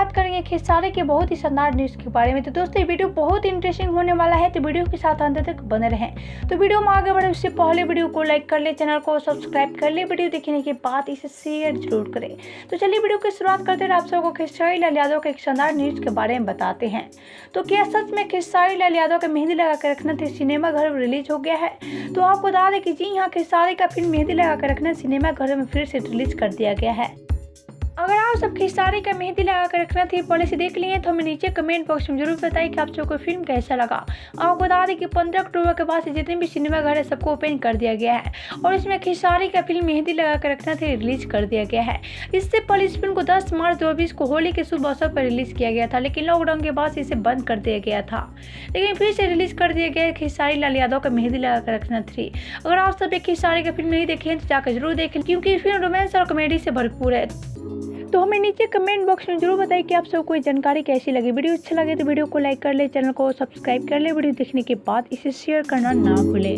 बात करेंगे खेसारी के बहुत ही शानदार न्यूज़ के बारे में। तो दोस्तों ये वीडियो बहुत इंटरेस्टिंग होने वाला है, तो वीडियो के साथ अंत तक बने रहें। तो वीडियो में आगे बढ़े उससे पहले वीडियो को लाइक कर ले, चैनल को सब्सक्राइब कर ले, वीडियो देखने के बाद इसे शेयर जरूर करें। तो चलिए वीडियो की शुरुआत करते हैं। आप सबको खेसारी लाल यादव के एक शानदार न्यूज़ के बारे में बताते हैं। तो क्या सच में खेसारी लाल यादव का मेहंदी लगा कर रखना थे सिनेमा घर में रिलीज हो गया है? तो आपको बता दें कि जी हाँ, खेसारी का फिल्म मेहंदी लगा कर रखना सिनेमा घर में फिर से रिलीज कर दिया गया है। अगर आप सब खेसारी का मेहंदी लगा कर रखना थी पहले से देख लिए तो हमें नीचे कमेंट बॉक्स में जरूर बताइए कि आप सबको फिल्म कैसा लगा। आपको बता दें कि 15 अक्टूबर के बाद से जितने भी सिनेमा घर है सबको ओपन कर दिया गया है और इसमें खेसारी का फिल्म मेहंदी लगा कर रखना थी रिलीज कर दिया गया है। इससे पहले इस फिल्म को 10 मार्च 2020 को होली के शुभ अवसर पर रिलीज किया गया था, लेकिन लॉकडाउन के बाद से इसे बंद कर दिया गया था, लेकिन फिर से रिलीज कर दिया गया खेसारी लाल यादव का मेहंदी लगा कर रखना थी। अगर आप सब खेसारी का फिल्म नहीं देखें तो जाकर जरूर देखें, क्योंकि फिल्म रोमांस और कॉमेडी से भरपूर है। तो हमें नीचे कमेंट बॉक्स में जरूर बताइए कि आप सबको कोई जानकारी कैसी लगी। वीडियो अच्छा लगे तो वीडियो को लाइक कर ले, चैनल को सब्सक्राइब कर ले, वीडियो देखने के बाद इसे शेयर करना ना भूलें।